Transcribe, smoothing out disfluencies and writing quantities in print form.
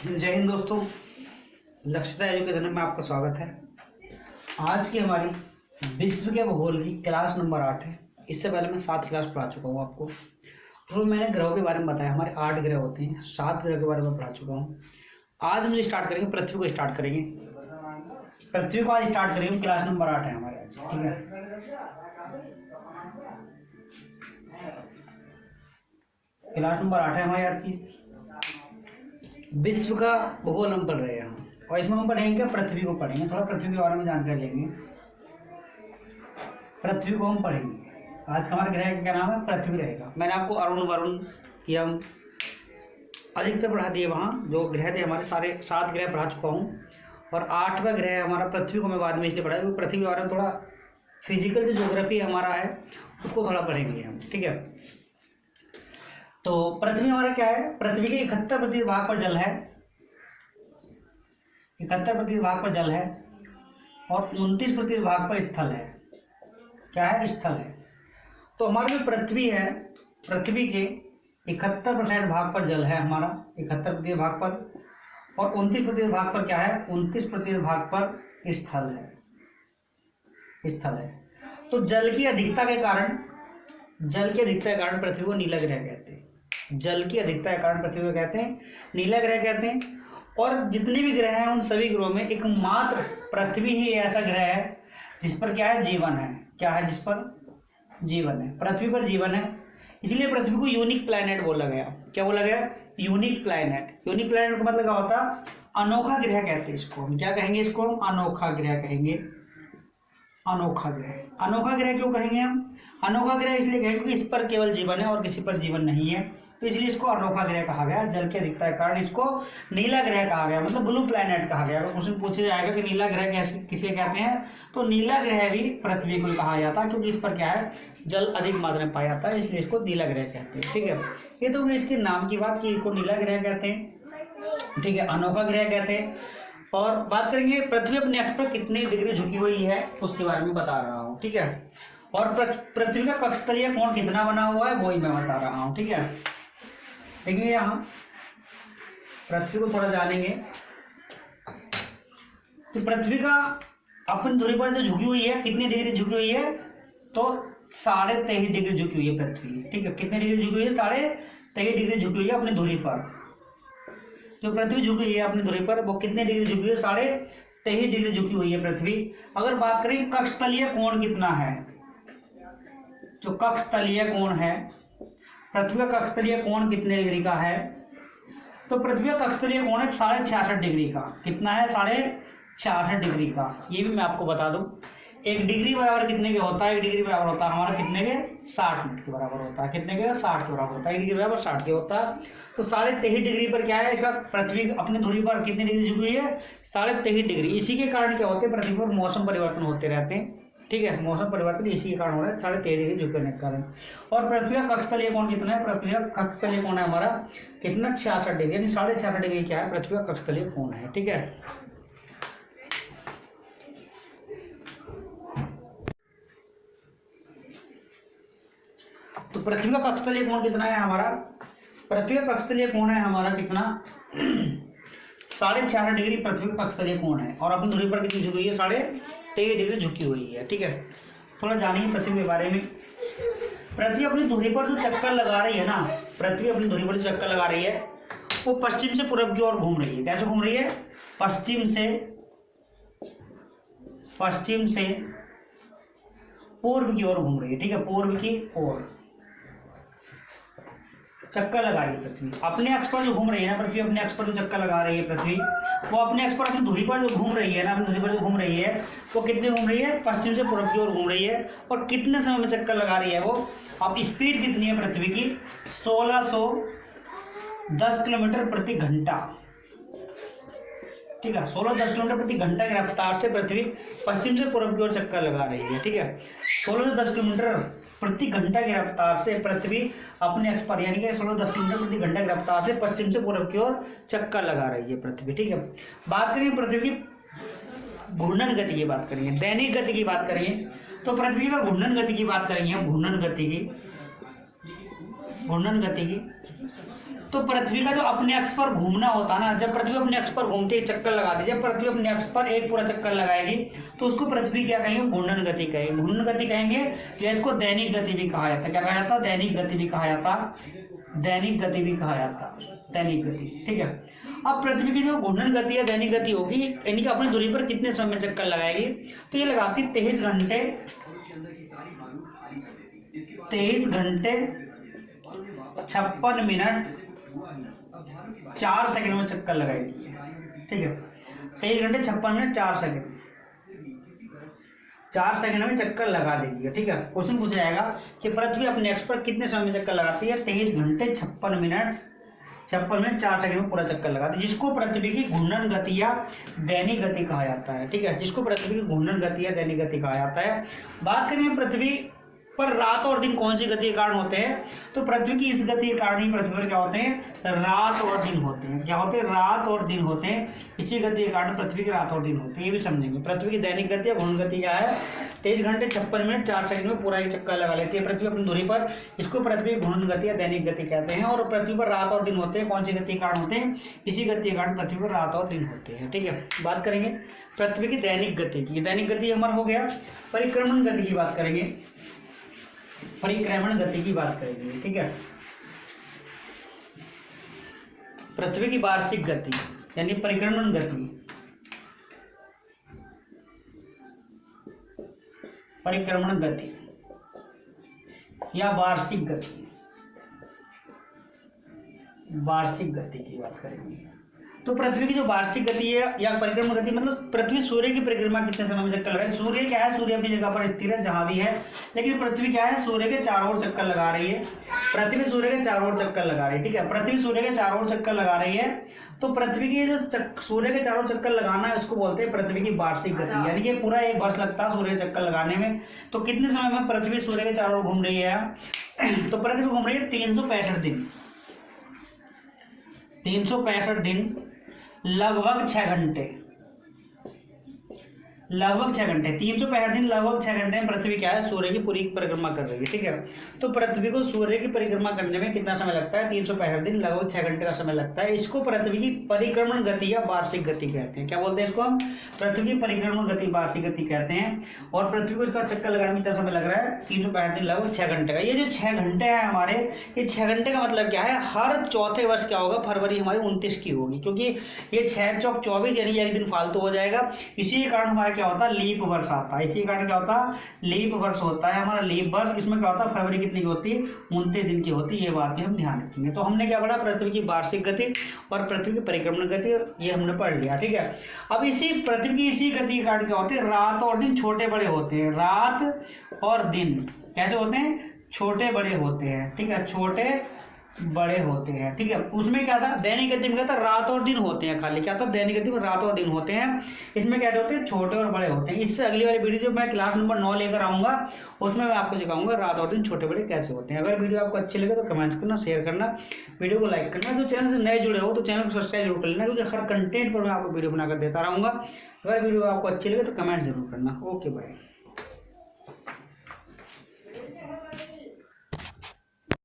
जय हिंद दोस्तों, लक्ष्यता एजुकेशन में आपका स्वागत है। आज की हमारी विश्व के भूगोल की क्लास नंबर 8 है। इससे पहले मैं 7 क्लास पढ़ा चुका हूँ आपको। तो मैंने ग्रहों के बारे में बताया, हमारे 8 ग्रह होते हैं, 7 ग्रह के बारे में पढ़ा चुका हूँ। आज हम स्टार्ट करेंगे, पृथ्वी को स्टार्ट करेंगे। पृथ्वी को आज स्टार्ट करेंगे, क्लास नंबर 8 है हमारे आज, ठीक है। क्लास नंबर 8 है हमारी आज की। विश्व का भूगोल हम पढ़ रहे हैं और इसमें हम पढ़ेंगे क्या, पृथ्वी को पढ़ेंगे। थोड़ा पृथ्वी के बारे में जानकारी लेंगे। पृथ्वी को हम पढ़ेंगे। आज का हमारे ग्रह का क्या नाम है, पृथ्वी रहेगा। मैंने आपको अरुण वरुण यम अधिकतर पढ़ा दिए, वहाँ जो ग्रह थे हमारे सारे 7 ग्रह पढ़ा चुका हूँ। और 8वां ग्रह हमारा पृथ्वी को मैं बाद में इसलिए पढ़ा क्योंकि पृथ्वी के बारे में थोड़ा फिजिकल जो ज्योग्राफी हमारा है उसको थोड़ा पढ़ेंगे हम, ठीक है। तो पृथ्वी हमारा क्या है, पृथ्वी के 71% भाग पर जल है, 71% भाग पर जल है और 29% भाग पर स्थल है। क्या है, स्थल है। तो हमारी जो पृथ्वी है, पृथ्वी के 71% भाग पर जल है हमारा, 71% भाग पर, और 29% भाग पर क्या है, 29% भाग पर स्थल है, स्थल है। तो जल की अधिकता के कारण, जल की अधिकता के कारण पृथ्वी को नीला ग्रह कहते हैं। जल की अधिकता के कारण पृथ्वी को कहते हैं नीला ग्रह कहते हैं। और जितने भी ग्रह हैं उन सभी ग्रहों में एकमात्र पृथ्वी ही ऐसा ग्रह है जिस पर क्या है, जीवन है। क्या है, जिस पर जीवन है, पृथ्वी पर जीवन है। इसलिए पृथ्वी को यूनिक प्लैनेट बोला गया। क्या बोला गया, यूनिक प्लैनेट। यूनिक प्लैनेट का मतलब क्या होता है, अनोखा ग्रह कहते हैं इसको। हम क्या कहेंगे, इसको अनोखा ग्रह कहेंगे। अनोखा ग्रह, अनोखा ग्रह क्यों कहेंगे हम, अनोखा ग्रह इसलिए कहेंगे क्योंकि इस पर केवल जीवन है और किसी पर जीवन नहीं है, तो इसलिए इसको अनोखा ग्रह कहा गया। जल की अधिकता के कारण इसको नीला ग्रह कहा गया, मतलब ब्लू प्लैनेट कहा गया। अगर क्वेश्चन पूछा जाएगा कि नीला ग्रह कैसे किसे कहते हैं, तो नीला ग्रह भी पृथ्वी को कहा जाता है क्योंकि इस पर क्या है, जल अधिक मात्रा में पाया जाता है, इसलिए इसको नीला ग्रह कहते हैं, ठीक है। ये तो इसके नाम की बात कि इसको नीला ग्रह कहते हैं, ठीक है, अनोखा ग्रह कहते हैं। और बात करेंगे पृथ्वी अपने अक्ष पर कितनी डिग्री झुकी हुई है उसके बारे में बता रहा हूँ, ठीक है। और पृथ्वी का कक्षतलीय कोण कितना बना हुआ है वही मैं बता रहा हूँ, ठीक है। देखिए यहाँ पृथ्वी को थोड़ा जानेंगे। तो पृथ्वी का अपनी धुरी पर जो झुकी हुई है, कितनी डिग्री झुकी हुई है, तो 23.5 डिग्री झुकी हुई है पृथ्वी, ठीक है। कितनी डिग्री झुकी हुई है, 23.5 डिग्री झुकी हुई है अपनी धुरी पर। जो पृथ्वी झुकी हुई है अपनी धुरी पर वो कितनी डिग्री झुकी हुई है, 23.5 डिग्री झुकी हुई है पृथ्वी। अगर बात करें कक्षतलीय कोण कितना है, जो कक्षतलीय कोण है, पृथ्वी का कक्षतलीय कोण कितने डिग्री का है, तो पृथ्वी का कक्षतलीय कोण है 66.5 डिग्री का। कितना है, 66.5 डिग्री का। ये भी मैं आपको बता दूं, 1 डिग्री बराबर कितने के होता है, 1 डिग्री बराबर होता है हमारा कितने के, 60 मिनट के बराबर होता है। कितने के, 60 के बराबर होता है। 1 डिग्री बराबर 60 के होता है। तो 23.5 डिग्री पर क्या है, इसका पृथ्वी अपनी धुरी पर कितनी डिग्री झुकी हुई है, 23.5 डिग्री। इसी के कारण क्या होते हैं, पृथ्वी पर मौसम परिवर्तन होते रहते हैं, ठीक है। मौसम परिवर्तन इसी के कारण हो रहा है, 23.5 डिग्री झुकने के कारण। और पृथ्वी का कक्षतलीय कोण कितना है, पृथ्वी का कक्षतलीय कोण है हमारा कितना, 66 डिग्री, यानी 66.5 डिग्री क्या है, पृथ्वी का कक्षतलीय कोण है, ठीक है। तो पृथ्वी का कक्षतलीय कोण कितना है हमारा, पृथ्वी का कक्षतलीय कोण है हमारा कितना, 66.5 डिग्री पृथ्वी का कक्षतलीय कोण है। और अपनी धुरी पर कितनी झुकी हुई है, 23.5 डिग्री झुकी हुई है, ठीक है। थोड़ा जानिए पृथ्वी के बारे में। पृथ्वी अपनी धुरी पर जो चक्कर लगा रही है ना, पृथ्वी अपनी धुरी पर जो चक्कर लगा रही है वो पश्चिम से पूर्व की ओर घूम रही है। कैसे घूम रही है, पश्चिम से पूर्व की ओर घूम रही है, ठीक है, पूर्व की ओर चक्कर लगा रही है पृथ्वी। अपने अक्ष पर जो घूम रही है ना पृथ्वी, अपने अक्ष पर जो चक्कर लगा रही है पृथ्वी, वो अपने अक्ष पर अपनी धुरी पर जो घूम रही है ना, अपनी धुरी पर जो घूम रही है वो कितने घूम रही है, पश्चिम से पूर्व की ओर घूम रही है। और कितने समय में चक्कर लगा रही है वो, अब स्पीड कितनी है पृथ्वी की, 1610 किलोमीटर प्रति घंटा, ठीक है। 1610 किलोमीटर प्रति घंटा की रफ्तार से पृथ्वी पश्चिम से पूर्व की ओर चक्कर लगा रही है, ठीक है। 1610 किलोमीटर प्रति घंटा की रफ्तार से पृथ्वी अपने अक्ष पर, यानी कि 1610 किलोमीटर प्रति घंटा की रफ्तार से पश्चिम से पूर्व की ओर चक्कर लगा रही है पृथ्वी, ठीक है। बात करें पृथ्वी की घूर्णन गति की बात करेंगे, दैनिक गति की बात करेंगे, तो पृथ्वी का घूर्णन गति की बात करेंगे हम, घूर्णन गति की, तो पृथ्वी का जो अपने अक्ष पर घूमना होता है ना, जब पृथ्वी अपने अक्ष पर घूमती है, चक्कर लगाती है, जब पृथ्वी अपने अक्ष पर एक पूरा चक्कर लगाएगी तो उसको पृथ्वी क्या कहेंगे, घूर्णन गति कहेंगे, घूर्णन गति कहेंगे, या इसको दैनिक गति भी कहा जाता है। क्या कहा जाता है, दैनिक गति भी कहा जाता, दैनिक गति भी कहा जाता, दैनिक गति। ठीक है, अब पृथ्वी की जो घूर्णन गति या दैनिक गति होगी, यानी कि अपनी दूरी पर कितने समय में चक्कर लगाएगी, तो ये लगाती 23 घंटे 56 मिनट 4 सेकंड में चक्कर लगाएगी। ठीक है, 23 घंटे 56 मिनट 4 सेकंड, 4 सेकंड में चक्कर लगा देगी। ठीक है, क्वेश्चन पूछा जाएगा कि पृथ्वी अपने अक्ष पर कितने समय में चक्कर लगाती है, 23 घंटे 56 मिनट 4 सेकंड में पूरा चक्कर लगाती है, जिसको पृथ्वी की घूर्णन गति या दैनिक गति कहा जाता है। ठीक है, जिसको पृथ्वी की घूर्णन गति या दैनिक गति कहा जाता है। बात करेंगे पृथ्वी पर रात और दिन कौन सी गति के कारण होते हैं, तो पृथ्वी की इस गति के कारण ही पृथ्वी पर क्या होते हैं, रात और दिन होते हैं। क्या होते हैं, रात और दिन होते हैं, इसी गति के कारण पृथ्वी की रात और दिन होते हैं, ये भी समझेंगे। पृथ्वी की दैनिक गति या घूर्णन गति क्या है, 23 घंटे 56 मिनट 4 सेकंड में पूरा एक चक्कर लगा लेती है पृथ्वी अपनी दूरी पर, इसको पृथ्वी की घूर्णन गति या दैनिक गति कहते हैं। और पृथ्वी पर रात और दिन होते हैं, कौन सी गति के कारण होते हैं, इसी गति के कारण पृथ्वी पर रात और दिन होते हैं। ठीक है, बात करेंगे पृथ्वी की दैनिक गति की। दैनिक गति हमारा हो गया, परिक्रमण गति की बात करेंगे, परिक्रमण गति की बात करेंगे। ठीक है, पृथ्वी की वार्षिक गति यानी परिक्रमण गति, परिक्रमण गति या वार्षिक गति, वार्षिक गति की बात करेंगे। तो पृथ्वी की जो वार्षिक गति है या परिक्रमण गति, मतलब पृथ्वी सूर्य की परिक्रमा कितने समय में चक्कर लगाए। सूर्य क्या है, सूर्य अपनी जगह पर स्थिर है जहां भी है, लेकिन पृथ्वी क्या है, सूर्य के चारों ओर चक्कर लगा रही है। पृथ्वी सूर्य के चारों ओर चक्कर लगा रही है। ठीक है, पृथ्वी सूर्य के चारों ओर चक्कर लगा रही है, तो पृथ्वी की जो सूर्य के चारों चक्कर लगाना है उसको बोलते हैं पृथ्वी की वार्षिक गति, यानी कि पूरा 1 वर्ष लगता है सूर्य चक्कर लगाने में। तो कितने समय में पृथ्वी सूर्य के चारों ओर घूम रही है, तो पृथ्वी घूम रही है 365 दिन, 365 दिन लगभग 6 घंटे, लगभग 6 घंटे, 365 दिन लगभग 6 घंटे में पृथ्वी क्या है, सूर्य की पूरी परिक्रमा कर रही है। ठीक है, तो पृथ्वी को सूर्य की परिक्रमा करने में कितना समय लगता है, 365 दिन लगभग 6 घंटे का समय लगता है। इसको पृथ्वी की परिक्रमण गति या वार्षिक गति कहते हैं। क्या बोलते हैं इसको हम, पृथ्वी की परिक्रमण गति वार्षिक गति कहते हैं। और पृथ्वी को इसका चक्कर लगाने में कितना समय लग रहा है, 365 दिन लगभग 6 घंटे का। ये जो 6 घंटे हैं हमारे, ये 6 घंटे का मतलब क्या है, हर चौथे वर्ष क्या होगा, फरवरी हमारी 29 की होगी, क्योंकि ये 6 चौक 24 यानी एक दिन फालतू हो जाएगा। इसी के कारण हमारा क्या होता है, लीप वर्ष आता है। इसी के कारण क्या होता है, लीप वर्ष होता है हमारा, लीप वर्ष। इसमें क्या होता है, फरवरी कितनी की होती है, 29 दिन की होती है। ये बात भी हम ध्यान रखेंगे। तो हमने क्या पढ़ा, पृथ्वी की वार्षिक गति और पृथ्वी की परिक्रमण गति, ये हमने पढ़ लिया। ठीक है, अब इसी पृथ्वी की इसी गति के कारण क्या होते हैं, रात और दिन छोटे बड़े होते हैं। रात और दिन कैसे होते हैं, छोटे बड़े होते हैं। ठीक है, छोटे बड़े होते हैं। ठीक है, उसमें क्या था, दैनिक गति में क्या था, रात और दिन होते हैं खाली। क्या था, दैनिक गति में रात और दिन होते हैं। इसमें क्या होते हैं, छोटे और बड़े होते हैं। इससे अगली वाली वीडियो जो मैं क्लास नंबर 9 लेकर आऊंगा, उसमें मैं आपको सिखाऊंगा रात और दिन छोटे बड़े कैसे होते हैं। अगर वीडियो आपको अच्छी लगे तो कमेंट्स करना, शेयर करना, वीडियो को लाइक करना। जो चैनल से नए जुड़े हो तो चैनल को सब्सक्राइब जरूर कर लेना, क्योंकि हर कंटेंट पर मैं आपको वीडियो बनाकर देता रहूंगा। अगर वीडियो आपको अच्छी लगे तो कमेंट जरूर करना। Okay bye.